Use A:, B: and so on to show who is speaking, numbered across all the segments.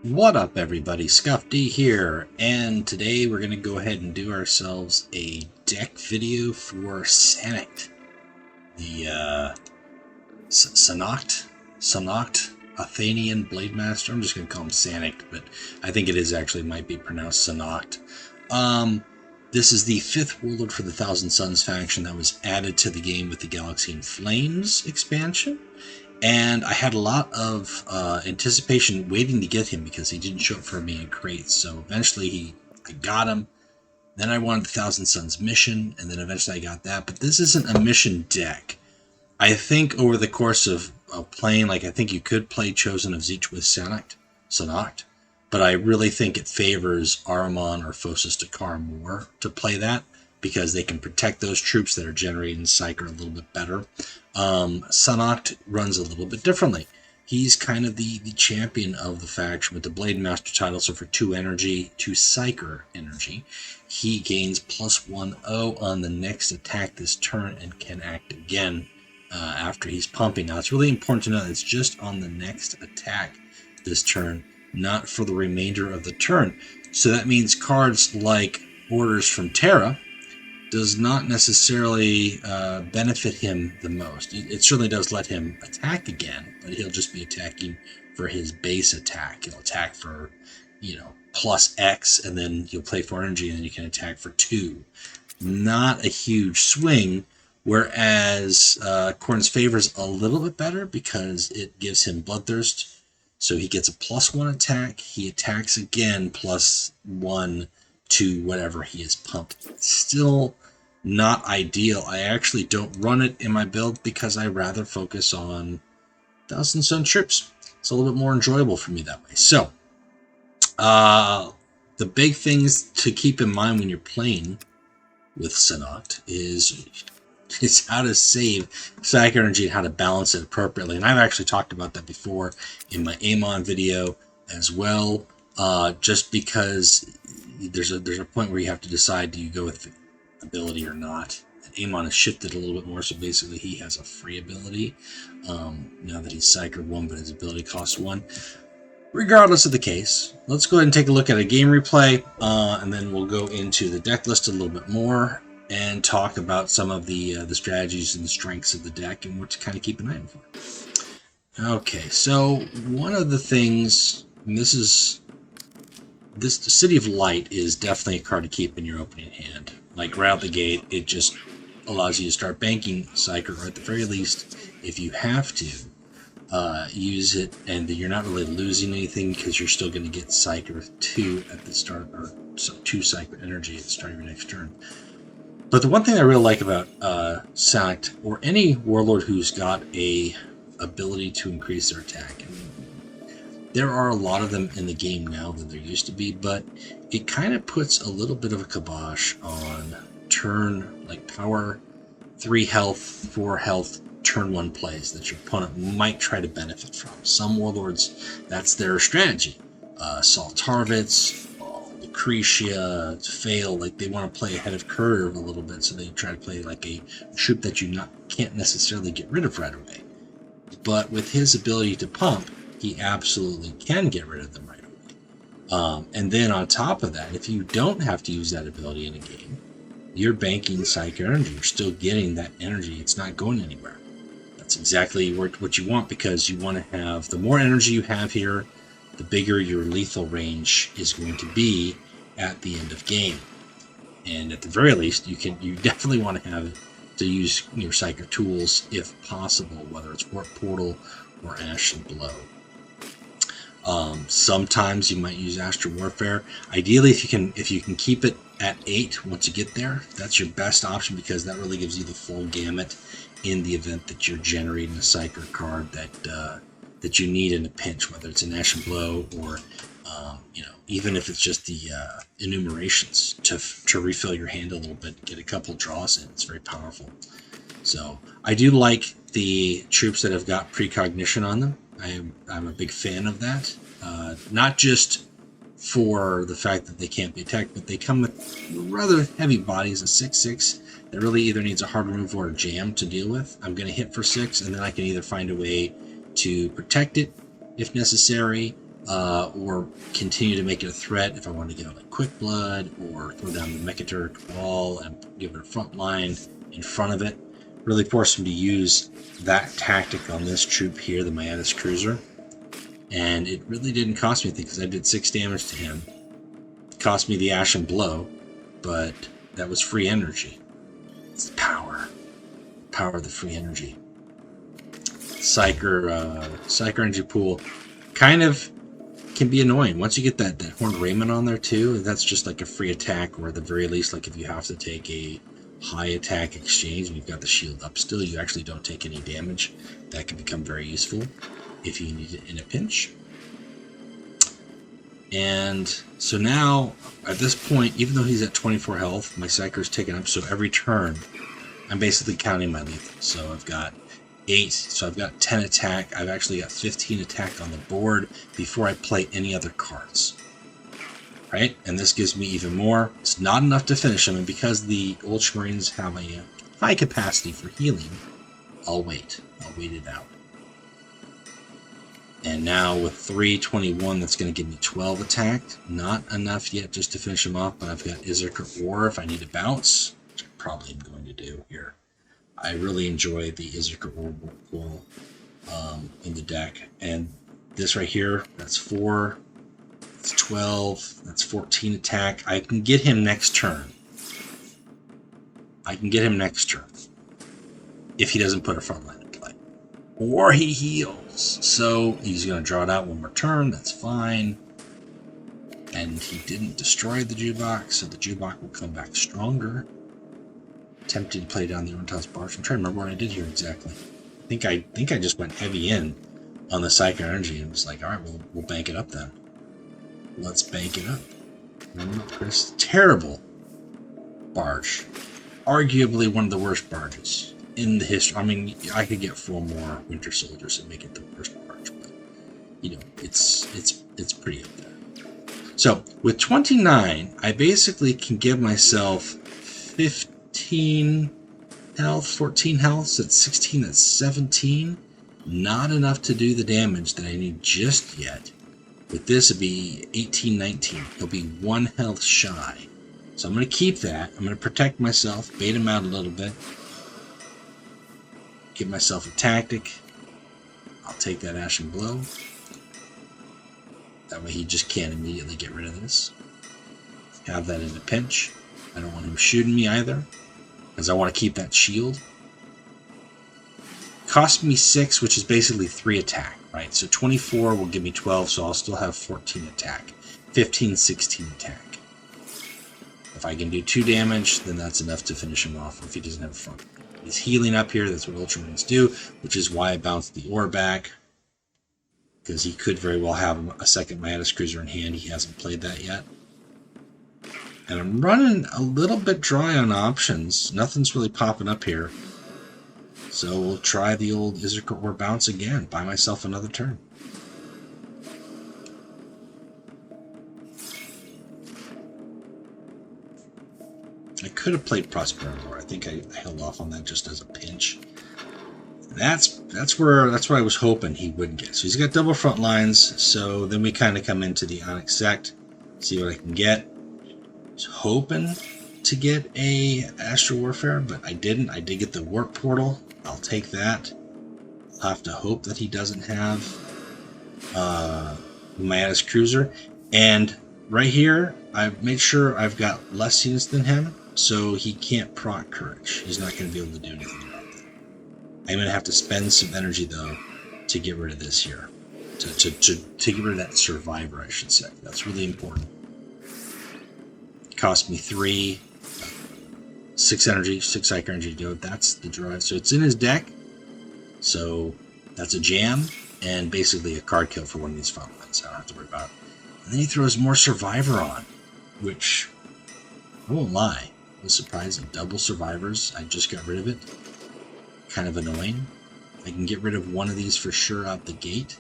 A: What up, everybody? Scuff D here, and today we're going to go ahead and do ourselves a deck video for Sanakht, the Sanakht Athenian Blademaster. I'm just going to call him Sanakht, but I think it is actually might be pronounced Sanakht. This is the 5th warlord for the Thousand Suns faction that was added to the game with the Galaxy in Flames expansion. And I had a lot of anticipation waiting to get him because he didn't show up for me in crates. So eventually I got him. Then I wanted the Thousand Suns mission, and then eventually I got that. But this isn't a mission deck. I think over the course of playing, I think you could play Chosen of Zeech with Sanakht, but I really think it favors Ahriman or Phocis Dakar more to play that, because they can protect those troops that are generating Psyker a little bit better. Sanakht runs a little bit differently. He's kind of the champion of the faction with the Blademaster title, so for 2 energy, 2 Psyker energy, he gains +1/0 on the next attack this turn and can act again after he's pumping. Now, it's really important to know that it's just on the next attack this turn, not for the remainder of the turn. So that means cards like Orders from Terra does not necessarily benefit him the most. It certainly does let him attack again, but he'll just be attacking for his base attack. He'll attack for, plus X, and then you'll play 4 energy, and then you can attack for 2. Not a huge swing, whereas Khorne's Favor is a little bit better because it gives him Bloodthirst. So he gets a +1 attack. He attacks again, +1 to whatever he is pumped. Still not ideal. I actually don't run it in my build because I rather focus on Thousand Sun troops. It's a little bit more enjoyable for me that way. So, the big things to keep in mind when you're playing with Sanakht is how to save Psychic Energy and how to balance it appropriately. And I've actually talked about that before in my Amon video as well, just because there's a point where you have to decide, do you go with the ability or not? And Amon has shifted a little bit more, so basically he has a free ability now that he's Psyker 1, but his ability costs 1. Regardless of the case, let's go ahead and take a look at a game replay, and then we'll go into the deck list a little bit more and talk about some of the strategies and the strengths of the deck and what to kind of keep an eye out for. Okay, so one of the things, and this City of Light is definitely a card to keep in your opening hand. Like right out the gate, it just allows you to start banking Psyker, or at the very least, if you have to, use it, and you're not really losing anything because you're still going to get Psyker 2 at the start, or 2 Psyker energy at the start of your next turn. But the one thing I really like about Sanakht, or any warlord who's got a ability to increase their attack, there are a lot of them in the game now than there used to be, but it kind of puts a little bit of a kibosh on turn, power 3 health, 4 health, turn 1 plays that your opponent might try to benefit from. Some warlords, that's their strategy. Saul Tarvitz, Lucretia, Fail, they want to play ahead of curve a little bit, so they try to play a troop that you can't necessarily get rid of right away. But with his ability to pump, he absolutely can get rid of them right away. And then on top of that, if you don't have to use that ability in a game, you're banking Psychic Energy. You're still getting that energy. It's not going anywhere. That's exactly what you want, because you want to have, the more energy you have here, the bigger your lethal range is going to be at the end of game. And at the very least, you definitely want to use your Psychic tools if possible, whether it's Warp Portal or Ashen Blow. Sometimes you might use Astral Warfare. Ideally, if you can keep it at 8 once you get there, that's your best option, because that really gives you the full gamut in the event that you're generating a Psyker card that you need in a pinch, whether it's an Ashen Blow or even if it's just the enumerations to refill your hand a little bit, get a couple draws in. It's very powerful. So I do like the troops that have got precognition on them. I'm a big fan of that. Not just for the fact that they can't be attacked, but they come with rather heavy bodies, a 6/6 that really either needs a hard remove or a jam to deal with. I'm going to hit for 6, and then I can either find a way to protect it if necessary, or continue to make it a threat if I want to get out like Quick Blood, or throw down the Mechadurk wall and give it a front line in front of it. Really force him to use that tactic on this troop here, the Miatis Cruiser. And it really didn't cost me anything because I did 6 damage to him. It cost me the Ashen Blow, but that was free energy. It's the power. Power of the free energy. Psyker energy pool kind of can be annoying. Once you get that Horned Raymond on there too, that's just like a free attack, or at the very least, like if you have to take a high attack exchange and you've got the shield up still, you actually don't take any damage. That can become very useful if you need it in a pinch. And so now, at this point, even though he's at 24 health, my Psyker's taken up, so every turn, I'm basically counting my lethal. So I've got 8, so I've got 10 attack. I've actually got 15 attack on the board before I play any other cards. Right? And this gives me even more. It's not enough to finish them, and because the Ultramarines have a high capacity for healing, I'll wait. I'll wait it out. And now with 321, that's going to give me 12 attack. Not enough yet just to finish him off, but I've got Izzet War if I need to bounce, which I probably am going to do here. I really enjoy the Izzet War pool in the deck. And this right here, that's 4, that's 12, that's 14 attack. I can get him next turn. If he doesn't put a front line in play. Or he heals. So he's going to draw it out one more turn. That's fine. And he didn't destroy the Jukebox, so the Jukebox will come back stronger. Tempted to play down the Ornithos Barge. I'm trying to remember what I did here exactly. I think I just went heavy in on the Psychic Energy and was like, all right, we'll bank it up then. Let's bank it up. Remember, Chris? Terrible barge. Arguably one of the worst barges in the history. I mean, I could get 4 more Winter Soldiers and make it the worst barge, but you know, it's pretty up there. So with 29, I basically can give myself 15 health, 14 health, so that's 16, that's 17. Not enough to do the damage that I need just yet. With this, it'd be 18, 19. He'll be 1 health shy. So I'm going to keep that. I'm going to protect myself, bait him out a little bit. Give myself a tactic. I'll take that Ashen Blow. That way he just can't immediately get rid of this. Have that in a pinch. I don't want him shooting me either, because I want to keep that shield. Cost me 6, which is basically 3 attack, right? So 24 will give me 12, so I'll still have 14 attack. 15, 16 attack. If I can do 2 damage, then that's enough to finish him off if he doesn't have a front. He's healing up here, that's what Ultramarines do, which is why I bounced the ore back. Because he could very well have a second Miatis Cruiser in hand. He hasn't played that yet. And I'm running a little bit dry on options. Nothing's really popping up here. So we'll try the old Izzet War bounce again. Buy myself another turn. I could have played Prosperity War. I think I held off on that just as a pinch. That's what I was hoping he would get. So he's got double front lines. So then we kind of come into the Onyx Sect, see what I can get. I was hoping to get a Astral Warfare, but I didn't. I did get the Warp Portal. I'll take that. I'll have to hope that he doesn't have Miatis Cruiser. And right here, I've made sure I've got less units than him, so he can't proc Courage. He's not going to be able to do anything about that. I'm going to have to spend some energy, though, to get rid of this here. To get rid of that Survivor, I should say. That's really important. It cost me 3, 6 energy, 6 psychic energy to do it. That's the drive. So it's in his deck. So that's a jam and basically a card kill for one of these front lines. I don't have to worry about it. And then he throws more Survivor on, which, I won't lie, was surprising. Double Survivors. I just got rid of it. Kind of annoying. I can get rid of one of these for sure out the gate.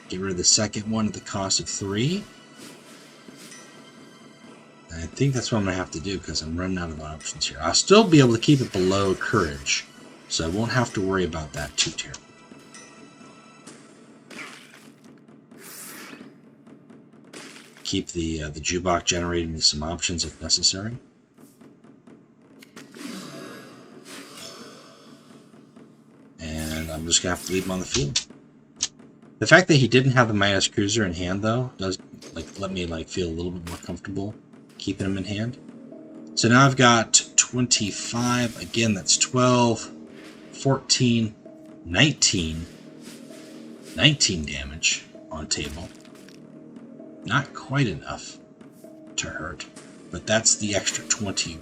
A: Get rid of the second one at the cost of 3. And I think that's what I'm going to have to do because I'm running out of options here. I'll still be able to keep it below Courage, so I won't have to worry about that too terribly. keep the jukebox generating with some options if necessary. And I'm just going to have to leave him on the field. The fact that he didn't have the Midas Cruiser in hand, though, does let me feel a little bit more comfortable keeping him in hand. So now I've got 25. Again, that's 12, 14, 19 damage on table. Not quite enough to hurt, but that's the extra 20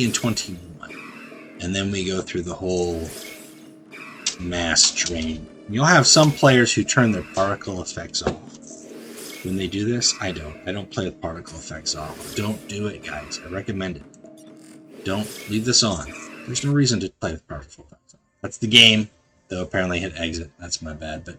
A: and 21. And then we go through the whole mass drain. You'll have some players who turn their particle effects off. When they do this, I don't play with particle effects off. Don't do it, guys. I recommend it. Don't leave this on. There's no reason to play with particle effects off. That's the game, though apparently I hit exit. That's my bad. But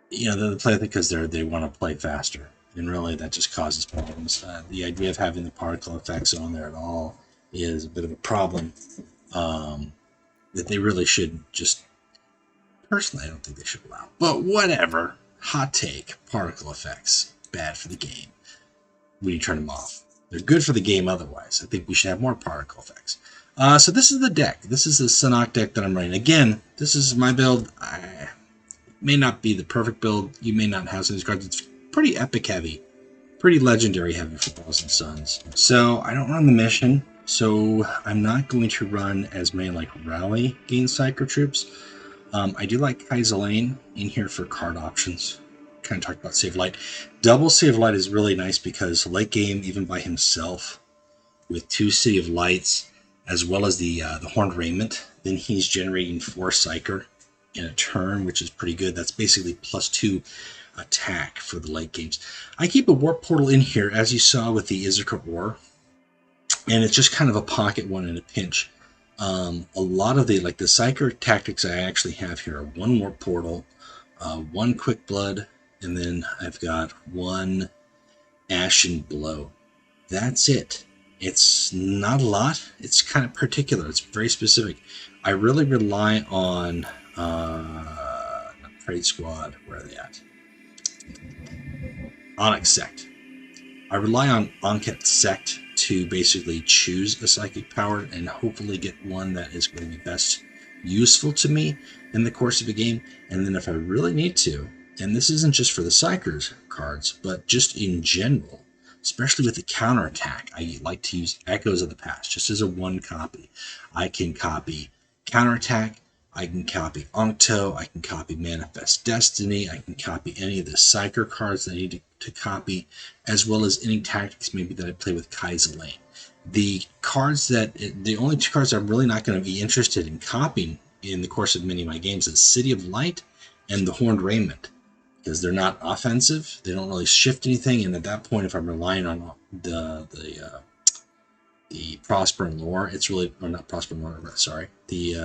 A: they play with it because they want to play faster. And really, that just causes problems. The idea of having the particle effects on there at all is a bit of a problem that they really should just... Personally, I don't think they should allow. But whatever. Hot take. Particle effects. Bad for the game. When you turn them off. They're good for the game otherwise. I think we should have more particle effects. So this is the deck. This is the Sanakht deck that I'm running. Again, this is my build. It may not be the perfect build. You may not have some of these cards. It's pretty epic heavy. Pretty legendary heavy for Thousand Suns. So I don't run the mission. So I'm not going to run as many rally gain Psyker troops. I do like Kaiser Lane in here for card options. Kind of talked about Save Light. Double Save Light is really nice because late game, even by himself, with 2 City of Lights, as well as the Horned Raiment, then he's generating 4 Psyker in a turn, which is pretty good. That's basically +2 attack for the late games. I keep a Warp Portal in here, as you saw with the Izzet War, and it's just kind of a pocket one in a pinch. A lot of the Psyker tactics I actually have here are 1 Warp Portal, 1 Quick Blood, and then I've got 1 Ashen Blow. That's it. It's not a lot. It's kind of particular. It's very specific. I really rely on Parade Squad. Where are they at? Onyx Sect. I rely on Onyx Sect to basically choose a psychic power and hopefully get one that is going to be best useful to me in the course of a game. And then if I really need to, and this isn't just for the Psykers cards, but just in general, especially with the counterattack, I like to use Echoes of the Past just as a 1 copy. I can copy counterattack, I can copy Oncto, I can copy Manifest Destiny, I can copy any of the Psyker cards that I need to copy, as well as any tactics maybe that I play with Kaiser Lane. The only 2 cards I'm really not going to be interested in copying in the course of many of my games is City of Light and the Horned Raiment, because they're not offensive, they don't really shift anything, and at that point, if I'm relying on the Prosper and Lore, it's really, or not Prosper and Lore, sorry, the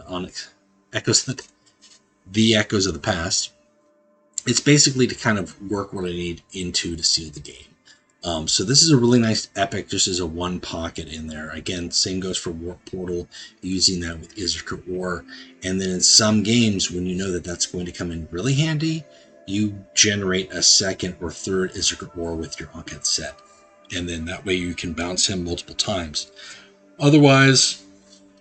A: Onyx Echoes of the Past. It's basically to kind of work what I need into to seal the game. So this is a really nice epic, just as a 1 pocket in there. Again, same goes for Warp Portal, using that with Izzet War. And then in some games, when you know that that's going to come in really handy, you generate a 2nd or 3rd Izzet War with your Ankhet set. And then that way you can bounce him multiple times. Otherwise,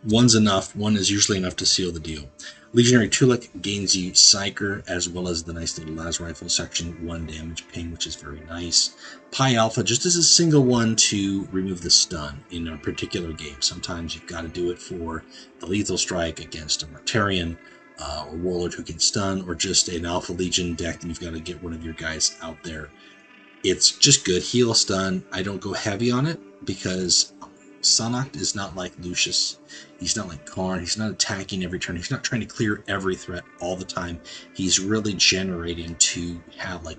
A: 1's enough. 1 is usually enough to seal the deal. Legionary Tulik gains you Psyker, as well as the nice little Las Rifle section, 1 damage ping, which is very nice. Pi Alpha, just as a single one to remove the stun in a particular game. Sometimes you've got to do it for a lethal strike against a Mortarion, or Warlord who can stun, or just an Alpha Legion deck, and you've got to get one of your guys out there. It's just good. Heal, stun. I don't go heavy on it, because Sanakht is not like Lucius. He's not like Karn. He's not attacking every turn. He's not trying to clear every threat all the time. He's really generating to have a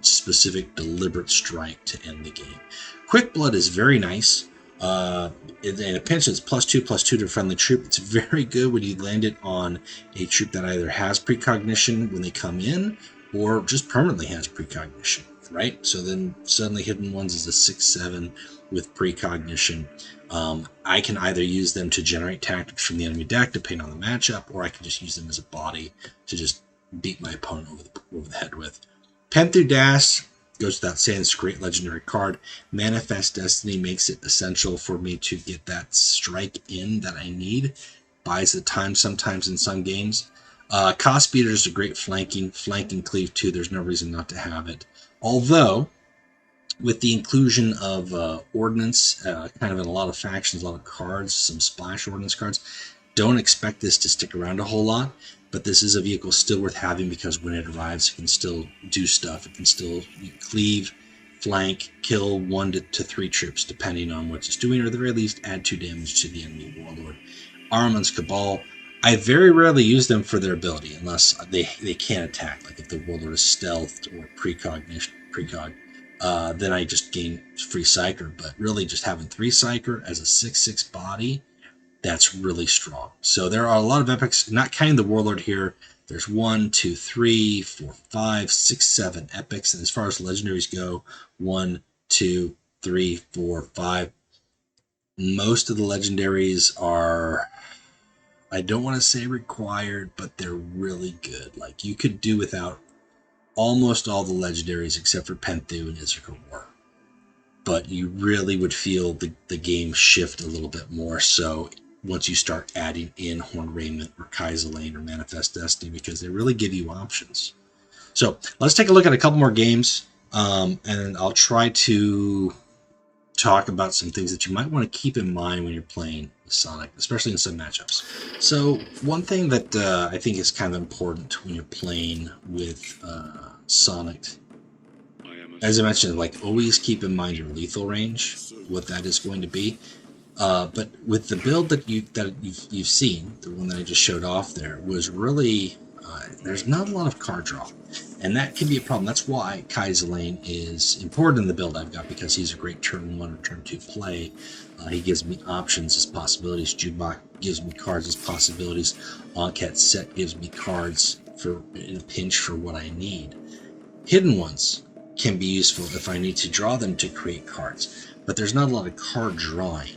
A: specific deliberate strike to end the game. Quick Blood is very nice. In a pinch, it's +2/+2 to a friendly troop. It's very good when you land it on a troop that either has precognition when they come in, or just permanently has precognition, right? So then suddenly Hidden Ones is a 6/7 with precognition. I can either use them to generate tactics from the enemy deck, depending on the matchup, or I can just use them as a body to just beat my opponent over the head with. Pen through Dash goes without saying, it's a great legendary card. Manifest Destiny makes it essential for me to get that strike in that I need. Buys the time sometimes in some games. Cost Beater is a great flanking cleave too. There's no reason not to have it. Although, with the inclusion of ordnance, kind of in a lot of factions, a lot of cards, some splash ordnance cards, don't expect this to stick around a whole lot. But this is a vehicle still worth having because when it arrives, it can still do stuff. It can still cleave, flank, kill 1 to 3 troops, depending on what it's doing, or at the very least, add 2 damage to the enemy warlord. Armaments Cabal, I very rarely use them for their ability, unless they can't attack. Like if the warlord is stealthed or precog, then I just gain free Psyker. But really, just having 3 Psyker as a 6/6 body, that's really strong. So there are a lot of epics, not counting the warlord here. There's 1, 2, 3, 4, 5, 6, 7 epics. And as far as legendaries go, 1, 2, 3, 4, 5. Most of the legendaries are, I don't want to say required, but they're really good. Like you could do without almost all the legendaries except for Penthu and Issachar War. But you really would feel the game shift a little bit more so once you start adding in Horn Raiment or Kaiserlane or Manifest Destiny, because they really give you options. So let's take a look at a couple more games, and I'll try to talk about some things that you might want to keep in mind when you're playing Sonic, especially in some matchups. So one thing that I think is kind of important when you're playing with Sonic, as I mentioned, like always keep in mind your lethal range, what that is going to be. But with the build that you've seen, the one that I just showed off there, was really there's not a lot of card draw, and that can be a problem. That's why Kaiserlane is important in the build I've got, because he's a great turn 1 or turn 2 play. He gives me options as possibilities. Jubak gives me cards as possibilities. Anket Set gives me cards for in a pinch for what I need. Hidden Ones can be useful if I need to draw them to create cards, but there's not a lot of card drawing.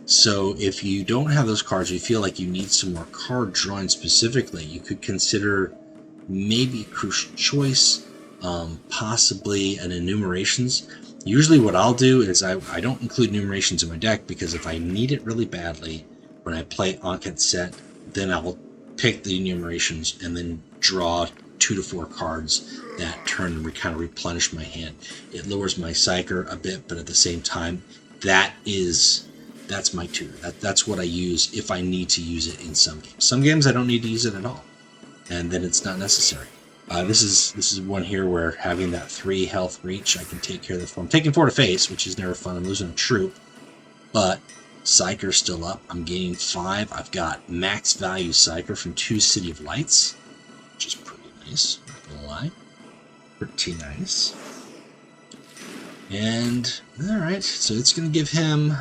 A: So if you don't have those cards, you feel like you need some more card drawing specifically, you could consider maybe Crucial Choice, possibly an Enumerations. Usually what I'll do is I don't include Enumerations in my deck, because if I need it really badly, when I play Anket Set, then I'll pick the Enumerations and then draw 2 to 4 cards that turn and kind of replenish my hand. It lowers my Psyker a bit, but at the same time, that's my tutor. That's what I use if I need to use it in some games. Some games I don't need to use it at all, and then it's not necessary. This is one here where having that 3 health reach, I can take care of the 4. I'm taking 4 to face, which is never fun. I'm losing a troop, but Psyker's still up. I'm gaining 5. I've got max value Psyker from 2 City of Lights, which is pretty nice, not gonna lie. Pretty nice. And alright, so it's gonna give him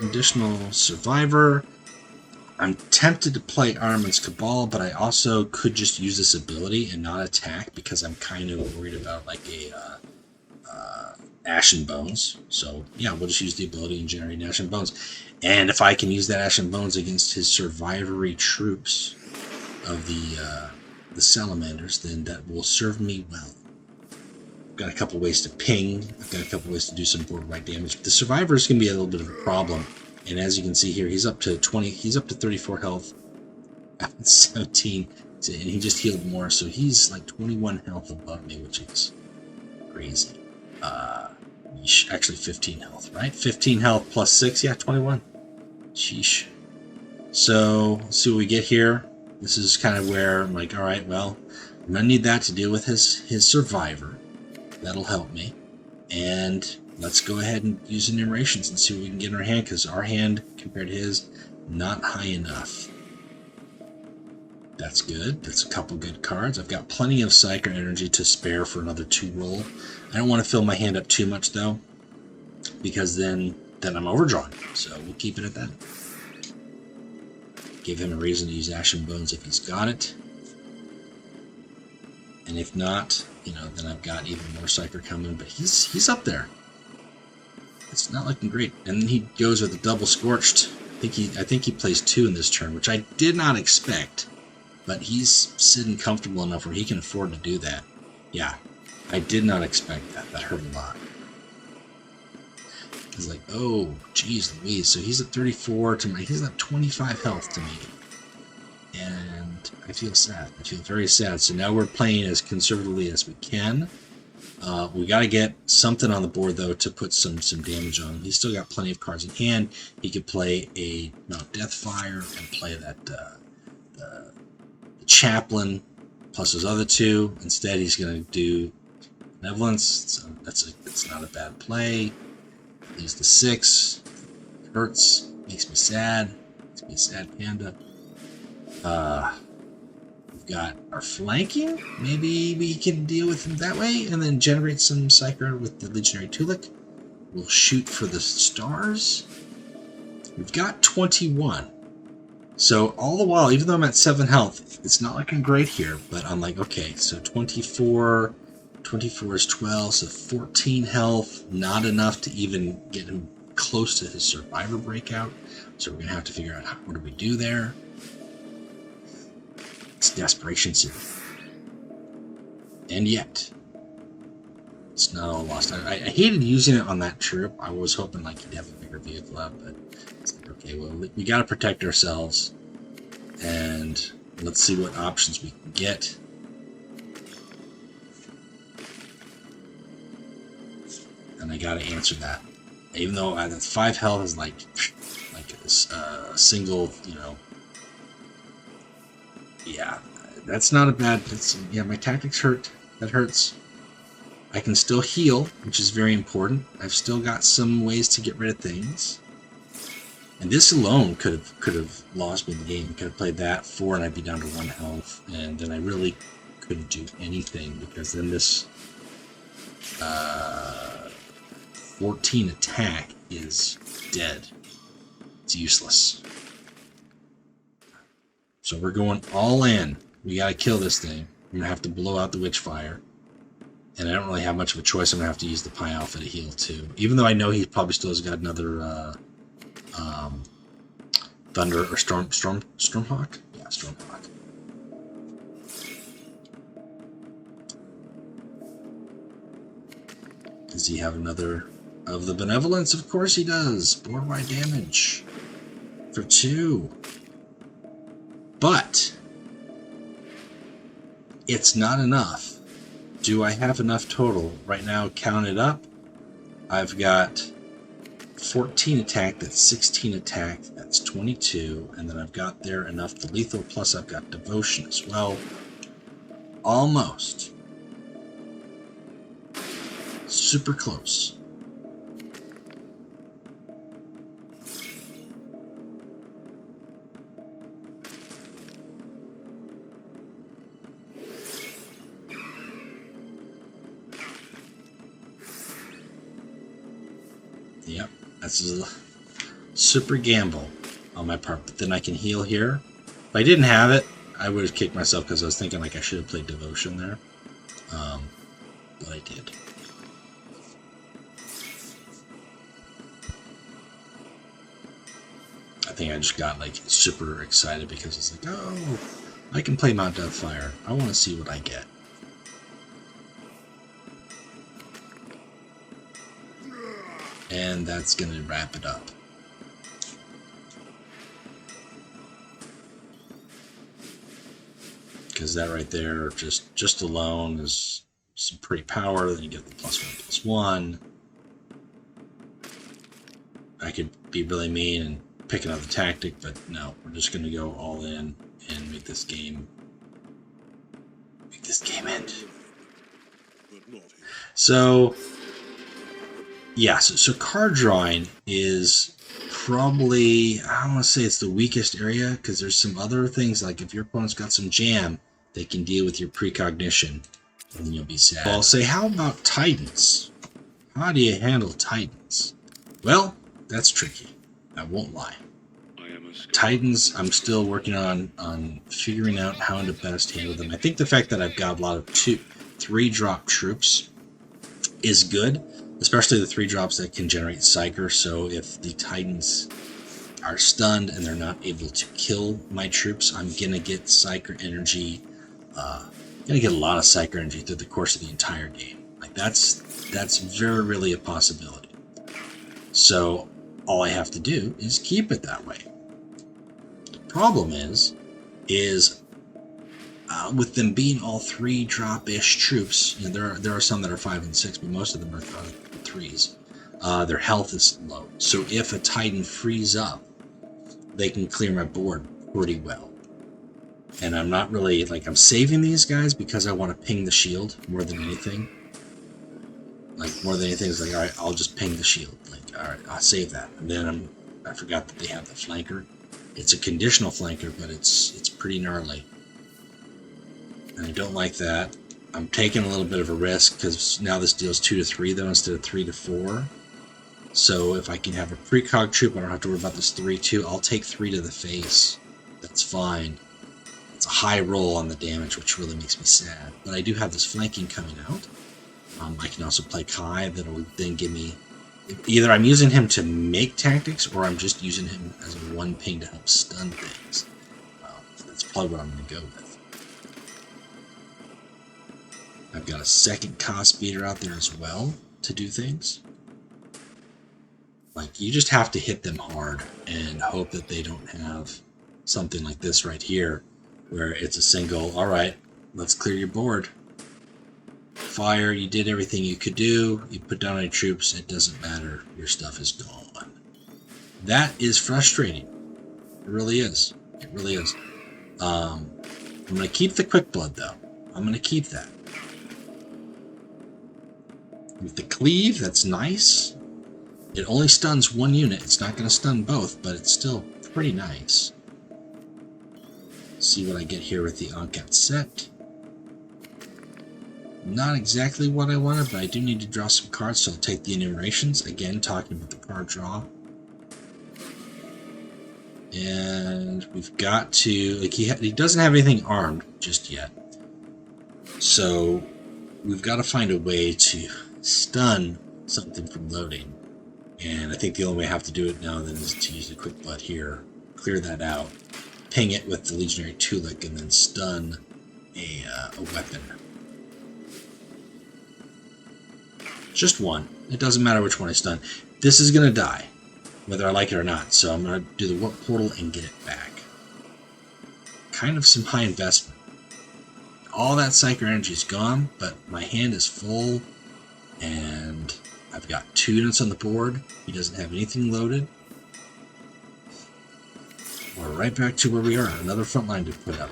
A: additional Survivor. I'm tempted to play Armaments Cabal, but I also could just use this ability and not attack, because I'm kind of worried about like a Ashen Bones. So yeah, we'll just use the ability and generate Ashen Bones. And if I can use that Ashen Bones against his survivory troops of the Salamanders, then that will serve me well. I've got a couple ways to ping. I've got a couple ways to do some board wide damage. But the survivors can be a little bit of a problem. And as you can see here, he's up to 20. He's up to 34 health, 17, and he just healed more. So he's like 21 health above me, which is crazy. Actually 15 health, right? 15 health plus 6, yeah, 21. Sheesh. So let's see what we get here. This is kind of where I'm like, all right, well, I'm gonna need that to deal with his survivor. That'll help me. And let's go ahead and use enumerations and see what we can get in our hand, because our hand, compared to his, not high enough. That's good. That's a couple good cards. I've got plenty of Psyker energy to spare for another 2 roll. I don't want to fill my hand up too much, though, because then I'm overdrawn. So we'll keep it at that. Give him a reason to use Ashen Bones if he's got it. And if not, then I've got even more Psyker coming, but he's up there. It's not looking great. And then he goes with a double Scorched. I think he plays 2 in this turn, which I did not expect, but he's sitting comfortable enough where he can afford to do that. Yeah, I did not expect that. That hurt a lot. I was like, oh, geez Louise. So he's at 34 to me. He's at 25 health to me. And I feel sad. I feel very sad. So now we're playing as conservatively as we can. We got to get something on the board, though, to put some damage on him. He's still got plenty of cards in hand. He could play a Deathfire and play that the Chaplain plus those other two. Instead, he's going to do Benevolence. So it's not a bad play. Leaves the 6. It hurts. Makes me sad. Makes me a sad panda. We've got our flanking. Maybe we can deal with him that way and then generate some Psyker with the Legionary Tulik. We'll shoot for the stars. We've got 21. So all the while, even though I'm at 7 health, it's not looking great here, but I'm like, okay, so 24 is 12, so 14 health, not enough to even get him close to his Survivor breakout. So we're going to have to figure out what do we do there. It's Desperation City. And yet, it's not all lost. I hated using it on that troop. I was hoping like he'd have a bigger vehicle out, but it's like, okay, well, we got to protect ourselves. And let's see what options we can get. And I got to answer that. Even though that 5 health is like a single, yeah, that's not a bad. Yeah, my tactics hurt. That hurts. I can still heal, which is very important. I've still got some ways to get rid of things. And this alone could have lost me the game. Could have played that 4 and I'd be down to 1 health, and then I really couldn't do anything because then this 14 attack is dead. It's useless. So we're going all in. We gotta kill this thing. I'm gonna have to blow out the Witchfire. And I don't really have much of a choice. I'm gonna have to use the Pi Alpha to heal too. Even though I know he probably still has got another Thunder or Stormhawk? Yeah, Stormhawk. Does he have another of the Benevolence? Of course he does. Board-wide damage for 2. But it's not enough. Do I have enough total? Right now, count it up. I've got 14 attack, that's 16 attack, that's 22, and then I've got there enough to lethal, plus I've got devotion as well. Almost. Super close. Yep, that's a super gamble on my part, but then I can heal here. If I didn't have it, I would have kicked myself because I was thinking like I should have played Devotion there, but I did. I think I just got like super excited because it's like, oh, I can play Mount Deathfire. I want to see what I get. And that's going to wrap it up. Because that right there, just alone, is some pretty power. Then you get the +1/+1. I could be really mean and pick another tactic, but no, we're just going to go all in and make this game end. So yeah, so card drawing is probably, I don't want to say it's the weakest area, because there's some other things, like if your opponent's got some jam, they can deal with your precognition, and then you'll be sad. Well, I'll say, how about Titans? How do you handle Titans? Well, that's tricky. I won't lie. Titans, I'm still working on figuring out how to best handle them. I think the fact that I've got a lot of 3-drop troops is good, especially the 3-drops that can generate Psyker. So if the Titans are stunned and they're not able to kill my troops, I'm gonna get Psyker energy. Gonna get a lot of Psyker energy through the course of the entire game. Like that's very really a possibility. So all I have to do is keep it that way. The problem is with them being all 3 drop-ish troops, you know, there are some that are 5 and 6, but most of them are 3s. Their health is low, so if a Titan frees up, they can clear my board pretty well. And I'm not really, like, I'm saving these guys because I want to ping the shield more than anything. Like, more than anything, it's like, alright, I'll just ping the shield. Like, alright, I'll save that. And then I forgot that they have the flanker. It's a conditional flanker, but it's pretty gnarly. And I don't like that. I'm taking a little bit of a risk because now this deals 2 to 3 though instead of 3 to 4. So if I can have a precog troop, I don't have to worry about this 3-2. I'll take 3 to the face. That's fine. It's a high roll on the damage, which really makes me sad. But I do have this flanking coming out. I can also play Kai. That'll then give me... Either I'm using him to make tactics, or I'm just using him as a 1 ping to help stun things. That's probably what I'm going to go with. I've got a second cost beater out there as well to do things. Like, you just have to hit them hard and hope that they don't have something like this right here, where it's a single, alright, let's clear your board. Fire, you did everything you could do, you put down any troops, it doesn't matter, your stuff is gone. That is frustrating. It really is. It really is. I'm going to keep the quick blood, though. I'm going to keep that. With the cleave, that's nice. It only stuns 1 unit. It's not going to stun both, but it's still pretty nice. See what I get here with the Sanakht set. Not exactly what I wanted, but I do need to draw some cards, so I'll take the enumerations. Again, talking about the card draw. And we've got to... like he doesn't have anything armed just yet. So we've got to find a way to stun something from loading. And I think the only way I have to do it now then is to use the quick blood here, clear that out, ping it with the Legionary Tulik, and then stun a weapon. Just 1. It doesn't matter which one I stun. This is going to die, whether I like it or not, so I'm going to do the warp portal and get it back. Kind of some high investment. All that Psycho energy is gone, but my hand is full, and I've got 2 units on the board. He doesn't have anything loaded. We're right back to where we are. Another front line to put up.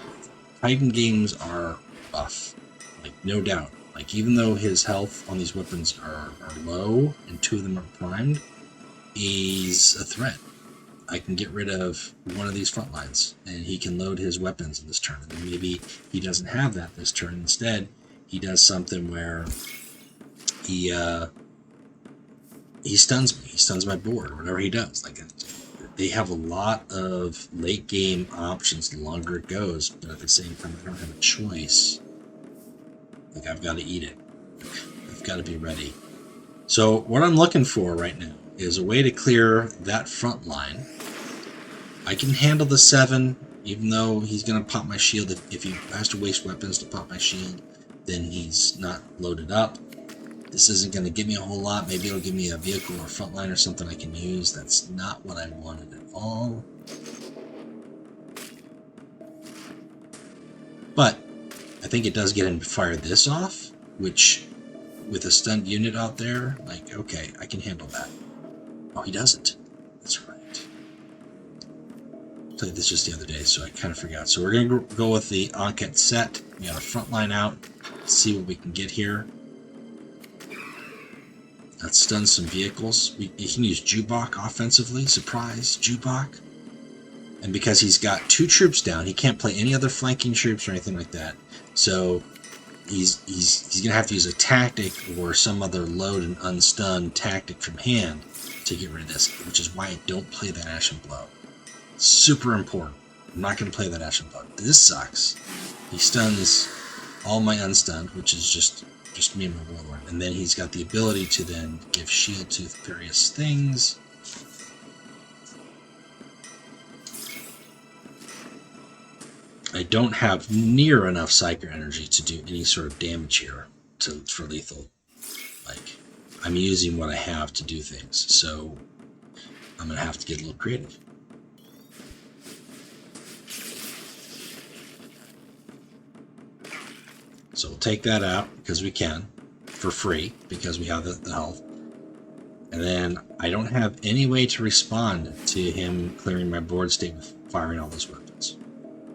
A: Titan games are rough. Like, no doubt. Like, even though his health on these weapons are low, and 2 of them are primed, he's a threat. I can get rid of one of these front lines, and he can load his weapons in this turn. And maybe he doesn't have that this turn. Instead, he does something where he stuns me. He stuns my board, or whatever he does. Like, they have a lot of late game options the longer it goes, but at the same time, I don't have a choice. Like, I've got to eat it. I've got to be ready. So what I'm looking for right now is a way to clear that front line. I can handle the 7, even though he's going to pop my shield. If he has to waste weapons to pop my shield, then he's not loaded up. This isn't going to give me a whole lot. Maybe it'll give me a vehicle or a front line or something I can use. That's not what I wanted at all. But I think it does get him to fire this off, which, with a stunned unit out there, like, okay, I can handle that. Oh, he doesn't. That's right. I played this just the other day, so I kind of forgot. So we're going to go with the Sanakht set. We got a front line out. Let's see what we can get here. That stuns some vehicles. You can use Jubok offensively. Surprise, Jubok. And because he's got 2 troops down, he can't play any other flanking troops or anything like that. So he's going to have to use a tactic or some other load and unstun tactic from hand to get rid of this, which is why I don't play that Ashen Blow. Super important. I'm not going to play that Ashen Blow. This sucks. He stuns all my unstunned, which is just me and my warlord. And then he's got the ability to then give shield to various things. I don't have near enough Psyker energy to do any sort of damage here for lethal. Like, I'm using what I have to do things, so I'm going to have to get a little creative. So we'll take that out because we can, for free, because we have the health. And then I don't have any way to respond to him clearing my board state with firing all those weapons.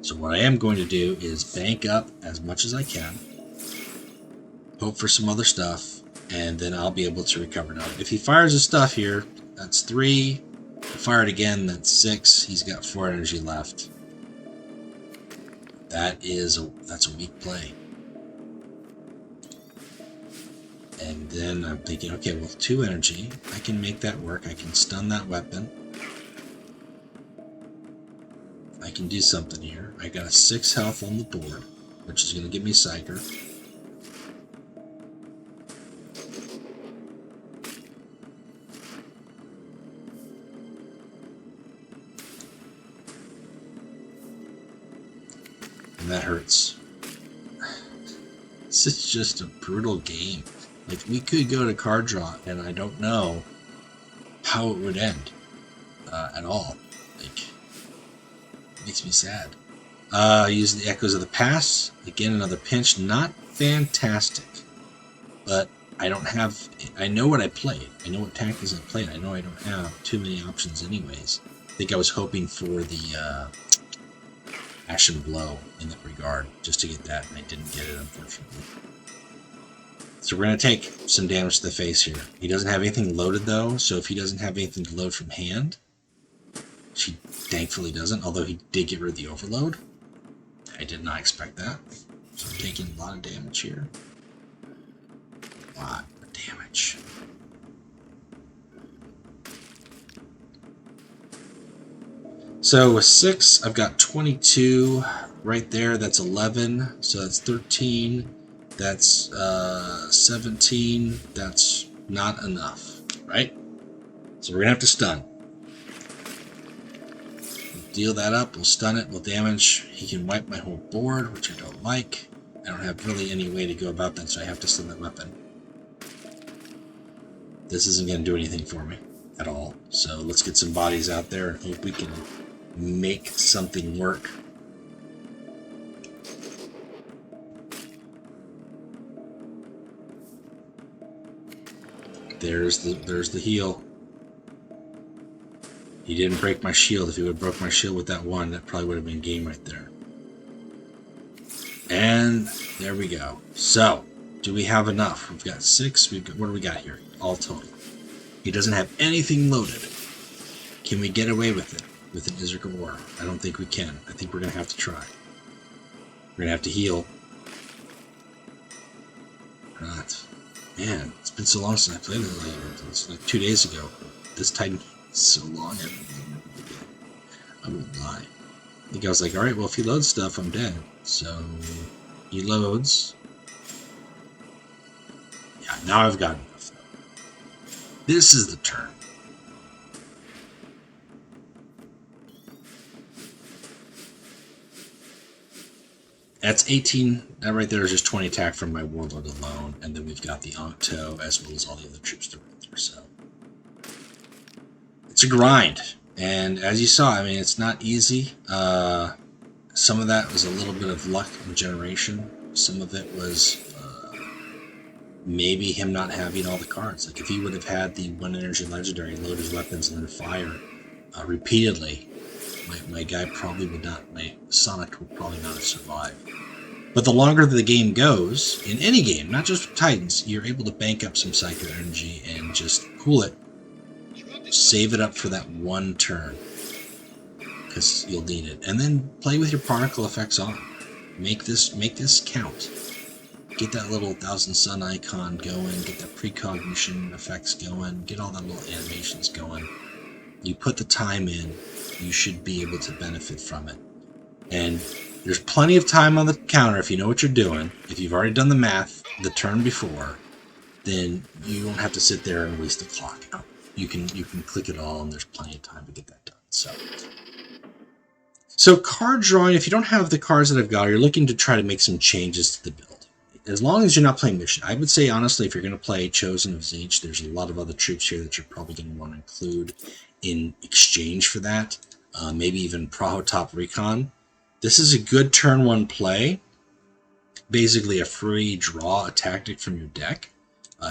A: So what I am going to do is bank up as much as I can, hope for some other stuff, and then I'll be able to recover. Now, if he fires his stuff here, that's 3. Fire it again, that's 6. He's got 4 energy left. That's a weak play. And then I'm thinking, okay, well, 2 energy, I can make that work. I can stun that weapon. I can do something here. I got a 6 health on the board, which is going to give me Psyker. And that hurts. This is just a brutal game. Like, we could go to card draw, and I don't know how it would end at all. Like, it makes me sad. Use the Echoes of the Past. Again, another pinch. Not fantastic, but I don't have... I know what I played. I know what tactics I played. I know I don't have too many options anyways. I think I was hoping for the Ashen Blow in that regard, just to get that, and I didn't get it, unfortunately. So we're going to take some damage to the face here. He doesn't have anything loaded, though, so if he doesn't have anything to load from hand, which he thankfully doesn't, although he did get rid of the overload. I did not expect that. So I'm taking a lot of damage here. A lot of damage. So with 6, I've got 22 right there. That's 11. So that's 13. That's 17. That's not enough, right? So we're going to have to stun. We'll deal that up. We'll stun it. We'll damage. He can wipe my whole board, which I don't like. I don't have really any way to go about that, so I have to stun that weapon. This isn't going to do anything for me at all. So let's get some bodies out there and hope we can make something work. There's the heal. He didn't break my shield. If he would have broke my shield with that 1, that probably would have been game right there. And there we go. So, do we have enough? We've got 6. What do we got here? All total. He doesn't have anything loaded. Can we get away with it with an Izzet of War? I don't think we can. I think we're going to have to try. We're going to have to heal. Right. Man, it's been so long since I played this game. It's like 2 days ago. This Titan is so long. I won't lie. I think I was like, alright, well, if he loads stuff, I'm dead. So, he loads. Yeah, now I've got enough. This is the turn. That's 18. That right there is just 20 attack from my warlord alone, and then we've got the Octo as well as all the other troops to run through. So it's a grind, and as you saw, I mean, it's not easy. Some of that was a little bit of luck and generation. Some of it was maybe him not having all the cards. Like if he would have had the 1 energy legendary, load his weapons, and then fire repeatedly, my guy probably would not. My Sanakht would probably not have survived. But the longer the game goes, in any game, not just with Titans, you're able to bank up some Psycho energy and just cool it. Save it up for that 1 turn, because you'll need it. And then play with your particle effects on. Make this count. Get that little 1000 Sun icon going, get that precognition effects going, get all that little animations going. You put the time in, you should be able to benefit from it. And there's plenty of time on the counter if you know what you're doing. If you've already done the math the turn before, then you won't have to sit there and waste the clock out. You can click it all, and there's plenty of time to get that done. So card drawing, if you don't have the cards that I've got, or you're looking to try to make some changes to the build. as long as you're not playing mission. I would say, honestly, if you're going to play Chosen of Zinch, there's a lot of other troops here that you're probably going to want to include in exchange for that. Maybe even Prahotop Recon. This is a good turn 1 play. Basically a free draw, a tactic from your deck.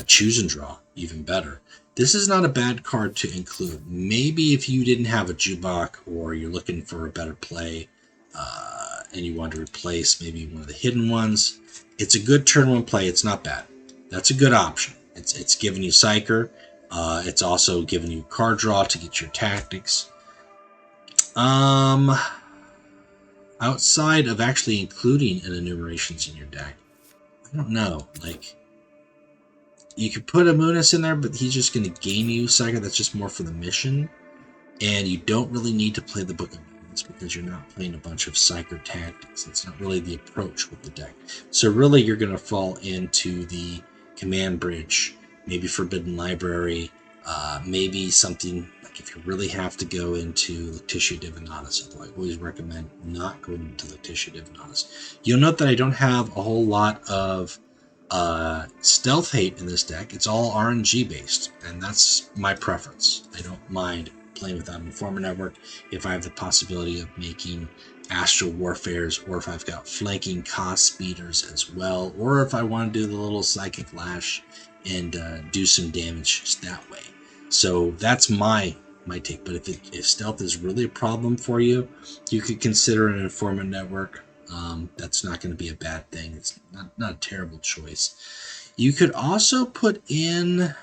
A: Choose and draw, even better. This is not a bad card to include. Maybe if you didn't have a Jubok or you're looking for a better play and you want to replace maybe one of the hidden ones, it's a good turn 1 play. It's not bad. That's a good option. It's giving you Psyker. It's also giving you card draw to get your tactics. Outside of actually including an enumerations in your deck, I don't know. Like, you could put a Munis in there, but he's just going to game you Psyker. That's just more for the mission. And you don't really need to play the Book of Moons because you're not playing a bunch of Psyker tactics. It's not really the approach with the deck. So really, you're going to fall into the Command Bridge, maybe Forbidden Library, maybe something like if you really have to go into Lactitia Divinatus, although I always recommend not going into Lactitia Divinatus. You'll note that I don't have a whole lot of stealth hate in this deck. It's all RNG based, and that's my preference. I don't mind playing without an Informer Network if I have the possibility of making Astral Warfares, or if I've got flanking cost speeders as well, or if I want to do the little Psychic Lash and do some damage that way. So that's my take. But if stealth is really a problem for you, you could consider an Informant Network. That's not going to be a bad thing. It's not a terrible choice. You could also put in,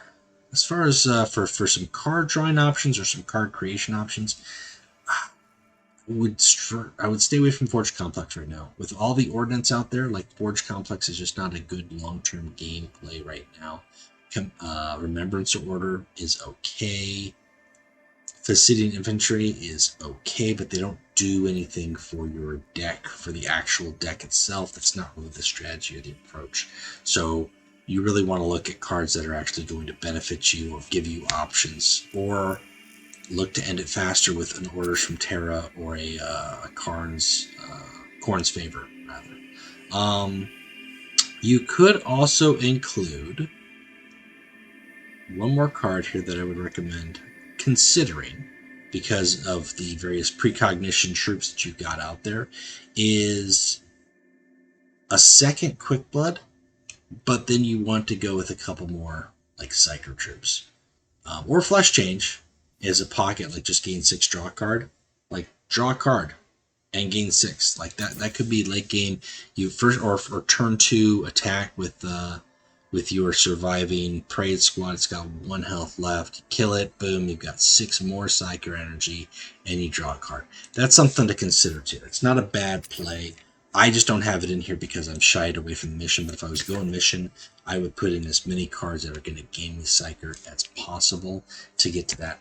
A: as far as for some card drawing options or some card creation options, I would stay away from Forge Complex right now. With all the ordnance out there, like, Forge Complex is just not a good long-term game play right now. Remembrance Order is okay. Fastidian Infantry is okay, but they don't do anything for your deck, for the actual deck itself. That's not really the strategy or the approach. So you really want to look at cards that are actually going to benefit you or give you options, or look to end it faster with an Orders from Terra or a Korn's Favor, rather. You could also include one more card here that I would recommend considering, because of the various precognition troops that you've got out there, is a second Quick Blood, but then you want to go with a couple more like Psycho troops. Or Flesh Change is a pocket, like just gain 6, draw a card. Like, draw a card and gain 6. Like that could be late game. You first or turn 2 attack with your surviving Parade Squad. It's got 1 health left. You kill it, boom, you've got 6 more Psyker energy, and you draw a card. That's something to consider too. It's not a bad play. I just don't have it in here because I'm shied away from the mission, but if I was going mission, I would put in as many cards that are going to gain me Psyker as possible to get to that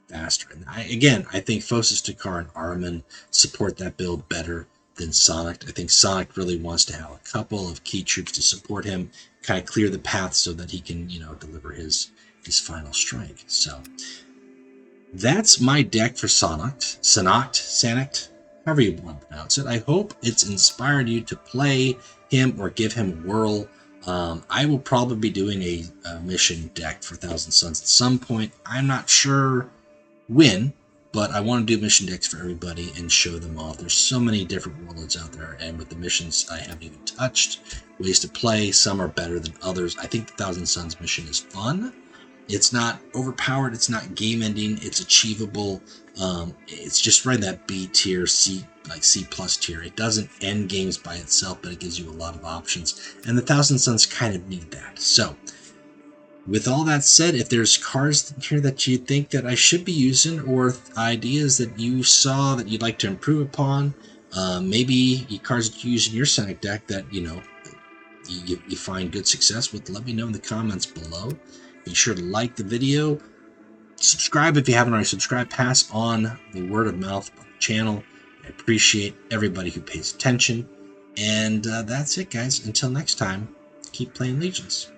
A: faster. And I think Phosis Takar and Armin support that build better than Sanakht. I think Sanakht really wants to have a couple of key troops to support him, kind of clear the path so that he can, deliver his final strike. So that's my deck for Sanakht, however you want to pronounce it. I hope it's inspired you to play him or give him a whirl. I will probably be doing a mission deck for Thousand Suns at some point. I'm not sure when, but I want to do mission decks for everybody and show them all. There's so many different warlords out there, and with the missions I haven't even touched, ways to play, some are better than others. I think the Thousand Suns mission is fun. It's not overpowered, it's not game-ending, it's achievable. It's just right in that B tier, C plus tier. It doesn't end games by itself, but it gives you a lot of options, and the Thousand Suns kind of need that. So, with all that said, if there's cards here that you think that I should be using, or ideas that you saw that you'd like to improve upon, maybe cards that you use in your Sanakht deck that you find good success with, let me know in the comments below. Be sure to like the video, subscribe if you haven't already subscribed, pass on the word of mouth about the channel. I appreciate everybody who pays attention, and that's it, guys. Until next time, keep playing Legions.